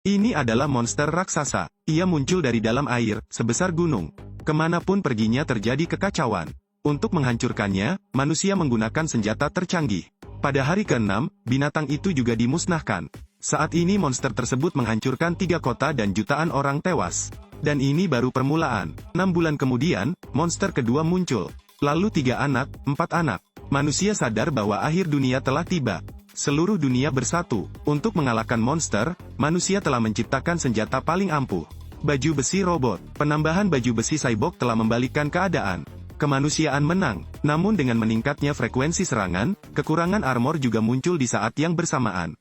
Ini adalah monster raksasa. Ia muncul dari dalam air, sebesar gunung. Kemanapun perginya terjadi kekacauan. Untuk menghancurkannya, manusia menggunakan senjata tercanggih. Pada hari ke-6, binatang itu juga dimusnahkan. Saat ini monster tersebut menghancurkan 3 kota dan jutaan orang tewas. Dan ini baru permulaan. 6 bulan kemudian, monster kedua muncul. Lalu 3 anak, 4 anak. Manusia sadar bahwa akhir dunia telah tiba. Seluruh dunia bersatu. Untuk mengalahkan monster, manusia telah menciptakan senjata paling ampuh. Baju besi robot. Penambahan baju besi cyborg telah membalikkan keadaan. Kemanusiaan menang. Namun dengan meningkatnya frekuensi serangan, kekurangan armor juga muncul di saat yang bersamaan.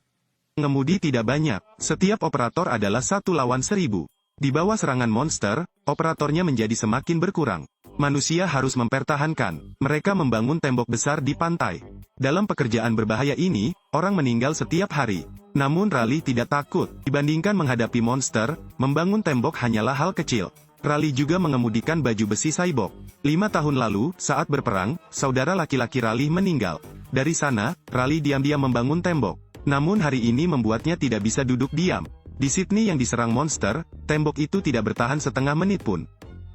Pengemudi tidak banyak. Setiap operator adalah 1 lawan 1000. Di bawah serangan monster, operatornya menjadi semakin berkurang. Manusia harus mempertahankan. Mereka membangun tembok besar di pantai. Dalam pekerjaan berbahaya ini, orang meninggal setiap hari. Namun Raleigh tidak takut. Dibandingkan menghadapi monster, membangun tembok hanyalah hal kecil. Raleigh juga mengemudikan baju besi cyborg. 5 tahun lalu, saat berperang, saudara laki-laki Raleigh meninggal. Dari sana, Raleigh diam-diam membangun tembok. Namun hari ini membuatnya tidak bisa duduk diam. Di Sydney yang diserang monster, tembok itu tidak bertahan setengah menit pun.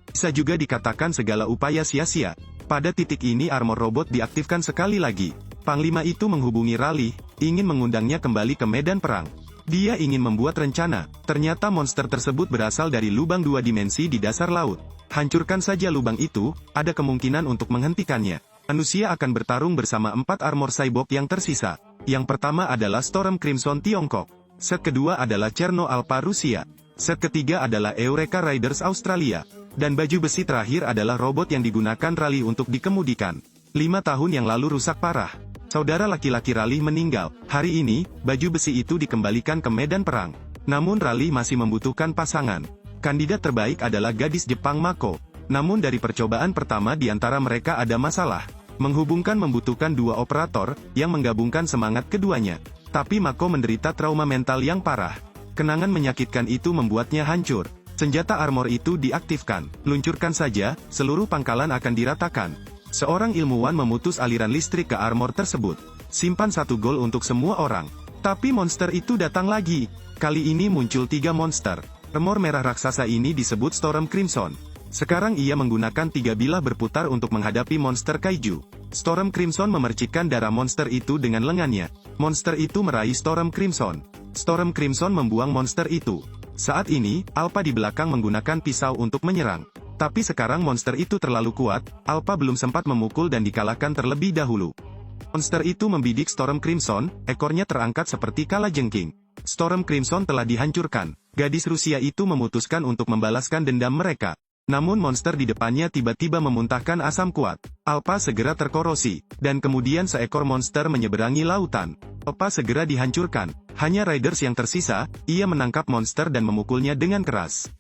Bisa juga dikatakan segala upaya sia-sia. Pada titik ini armor robot diaktifkan sekali lagi. Panglima itu menghubungi Raleigh, ingin mengundangnya kembali ke medan perang. Dia ingin membuat rencana. Ternyata monster tersebut berasal dari lubang 2 dimensi di dasar laut. Hancurkan saja lubang itu, ada kemungkinan untuk menghentikannya. Manusia akan bertarung bersama 4 armor cyborg yang tersisa. Yang pertama adalah Storm Crimson Tiongkok. Set kedua adalah Cherno Alpha Rusia. Set ketiga adalah Eureka Riders Australia. Dan baju besi terakhir adalah robot yang digunakan Raleigh untuk dikemudikan. 5 tahun yang lalu rusak parah. Saudara laki-laki Raleigh meninggal. Hari ini, baju besi itu dikembalikan ke medan perang. Namun Raleigh masih membutuhkan pasangan. Kandidat terbaik adalah gadis Jepang Mako. Namun dari percobaan pertama di antara mereka ada masalah. Menghubungkan membutuhkan 2 operator, yang menggabungkan semangat keduanya. Tapi Mako menderita trauma mental yang parah. Kenangan menyakitkan itu membuatnya hancur. Senjata armor itu diaktifkan. Luncurkan saja, seluruh pangkalan akan diratakan. Seorang ilmuwan memutus aliran listrik ke armor tersebut. Simpan 1 gol untuk semua orang. Tapi monster itu datang lagi. Kali ini muncul 3 monster. Armor merah raksasa ini disebut Storm Crimson. Sekarang ia menggunakan 3 bilah berputar untuk menghadapi monster kaiju. Storm Crimson memercikkan darah monster itu dengan lengannya. Monster itu meraih Storm Crimson. Storm Crimson membuang monster itu. Saat ini, Alpha di belakang menggunakan pisau untuk menyerang. Tapi sekarang monster itu terlalu kuat, Alpha belum sempat memukul dan dikalahkan terlebih dahulu. Monster itu membidik Storm Crimson, ekornya terangkat seperti kalajengking. Storm Crimson telah dihancurkan. Gadis Rusia itu memutuskan untuk membalaskan dendam mereka. Namun monster di depannya tiba-tiba memuntahkan asam kuat. Alpha segera terkorosi, dan kemudian seekor monster menyeberangi lautan. Alpha segera dihancurkan. Hanya Riders yang tersisa, ia menangkap monster dan memukulnya dengan keras.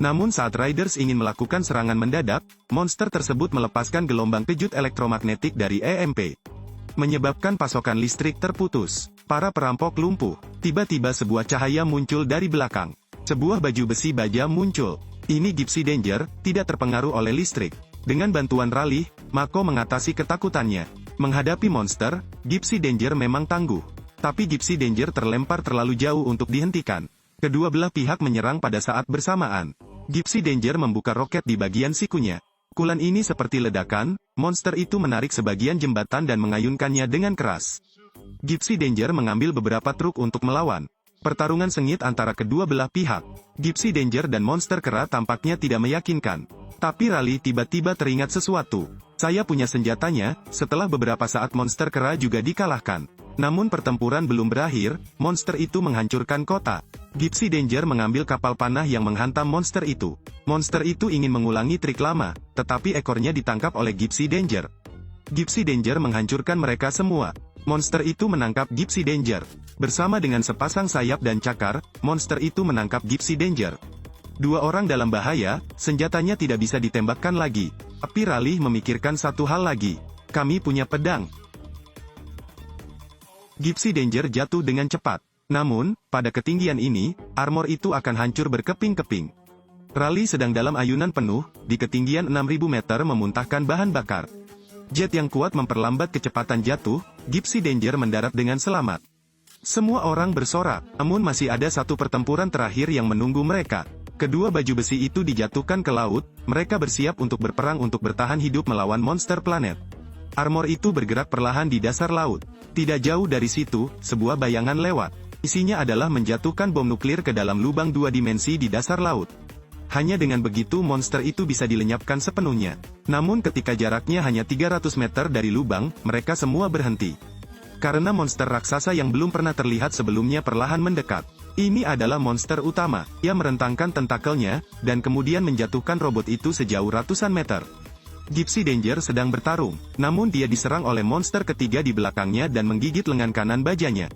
Namun saat Riders ingin melakukan serangan mendadak, monster tersebut melepaskan gelombang kejut elektromagnetik dari EMP. Menyebabkan pasokan listrik terputus. Para perampok lumpuh. Tiba-tiba sebuah cahaya muncul dari belakang. Sebuah baju besi baja muncul. Ini Gypsy Danger, tidak terpengaruh oleh listrik. Dengan bantuan Raleigh, Mako mengatasi ketakutannya. Menghadapi monster, Gypsy Danger memang tangguh. Tapi Gypsy Danger terlempar terlalu jauh untuk dihentikan. Kedua belah pihak menyerang pada saat bersamaan. Gypsy Danger membuka roket di bagian sikunya. Pukulan ini seperti ledakan, monster itu menarik sebagian jembatan dan mengayunkannya dengan keras. Gypsy Danger mengambil beberapa truk untuk melawan. Pertarungan sengit antara kedua belah pihak. Gypsy Danger dan monster kera tampaknya tidak meyakinkan. Tapi Raleigh tiba-tiba teringat sesuatu. Saya punya senjatanya. Setelah beberapa saat monster kera juga dikalahkan. Namun pertempuran belum berakhir, monster itu menghancurkan kota. Gypsy Danger mengambil kapal panah yang menghantam monster itu. Monster itu ingin mengulangi trik lama, tetapi ekornya ditangkap oleh Gypsy Danger. Gypsy Danger menghancurkan mereka semua. Monster itu menangkap Gypsy Danger. Bersama dengan sepasang sayap dan cakar, monster itu menangkap Gypsy Danger. 2 orang dalam bahaya, senjatanya tidak bisa ditembakkan lagi. Tapi Raleigh memikirkan satu hal lagi. Kami punya pedang. Gypsy Danger jatuh dengan cepat. Namun, pada ketinggian ini, armor itu akan hancur berkeping-keping. Raleigh sedang dalam ayunan penuh, di ketinggian 6.000 meter memuntahkan bahan bakar. Jet yang kuat memperlambat kecepatan jatuh, Gypsy Danger mendarat dengan selamat. Semua orang bersorak, namun masih ada satu pertempuran terakhir yang menunggu mereka. Kedua baju besi itu dijatuhkan ke laut, mereka bersiap untuk berperang untuk bertahan hidup melawan monster planet. Armor itu bergerak perlahan di dasar laut. Tidak jauh dari situ, sebuah bayangan lewat. Isinya adalah menjatuhkan bom nuklir ke dalam lubang 2 dimensi di dasar laut. Hanya dengan begitu monster itu bisa dilenyapkan sepenuhnya. Namun ketika jaraknya hanya 300 meter dari lubang, mereka semua berhenti. Karena monster raksasa yang belum pernah terlihat sebelumnya perlahan mendekat. Ini adalah monster utama. Ia merentangkan tentakelnya, dan kemudian menjatuhkan robot itu sejauh ratusan meter. Gypsy Danger sedang bertarung, namun dia diserang oleh monster ketiga di belakangnya dan menggigit lengan kanan bajanya.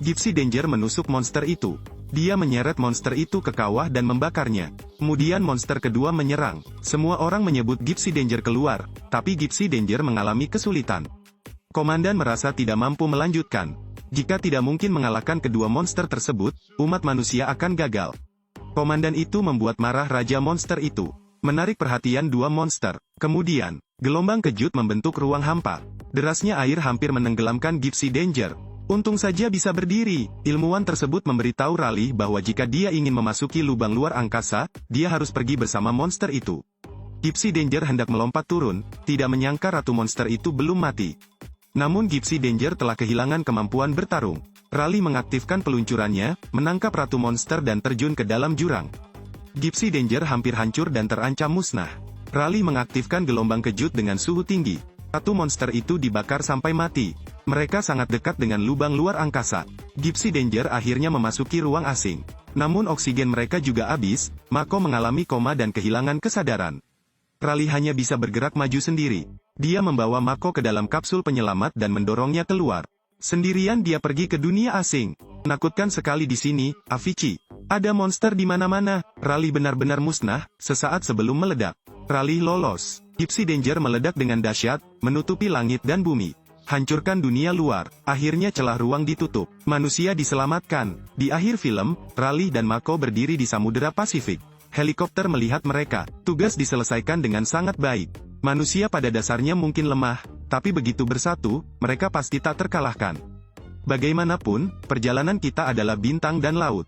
Gypsy Danger menusuk monster itu. Dia menyeret monster itu ke kawah dan membakarnya. Kemudian monster kedua menyerang. Semua orang menyebut Gypsy Danger keluar, tapi Gypsy Danger mengalami kesulitan. Komandan merasa tidak mampu melanjutkan. Jika tidak mungkin mengalahkan kedua monster tersebut, umat manusia akan gagal. Komandan itu membuat marah Raja Monster itu. Menarik perhatian dua monster. Kemudian, gelombang kejut membentuk ruang hampa. Derasnya air hampir menenggelamkan Gypsy Danger. Untung saja bisa berdiri. Ilmuwan tersebut memberitahu Raleigh bahwa jika dia ingin memasuki lubang luar angkasa, dia harus pergi bersama monster itu. Gypsy Danger hendak melompat turun, tidak menyangka ratu monster itu belum mati. Namun Gypsy Danger telah kehilangan kemampuan bertarung. Raleigh mengaktifkan peluncurannya, menangkap ratu monster dan terjun ke dalam jurang. Gypsy Danger hampir hancur dan terancam musnah. Raleigh mengaktifkan gelombang kejut dengan suhu tinggi. Ratu monster itu dibakar sampai mati. Mereka sangat dekat dengan lubang luar angkasa. Gypsy Danger akhirnya memasuki ruang asing. Namun oksigen mereka juga habis, Mako mengalami koma dan kehilangan kesadaran. Raleigh hanya bisa bergerak maju sendiri. Dia membawa Mako ke dalam kapsul penyelamat dan mendorongnya keluar. Sendirian dia pergi ke dunia asing. Menakutkan sekali di sini, Avicii. Ada monster di mana-mana. Raleigh benar-benar musnah, sesaat sebelum meledak. Raleigh lolos. Gypsy Danger meledak dengan dahsyat, menutupi langit dan bumi. Hancurkan dunia luar. Akhirnya celah ruang ditutup. Manusia diselamatkan. Di akhir film, Raleigh dan Mako berdiri di Samudera Pasifik. Helikopter melihat mereka. Tugas diselesaikan dengan sangat baik. Manusia pada dasarnya mungkin lemah, tapi begitu bersatu, mereka pasti tak terkalahkan. Bagaimanapun, perjalanan kita adalah bintang dan laut.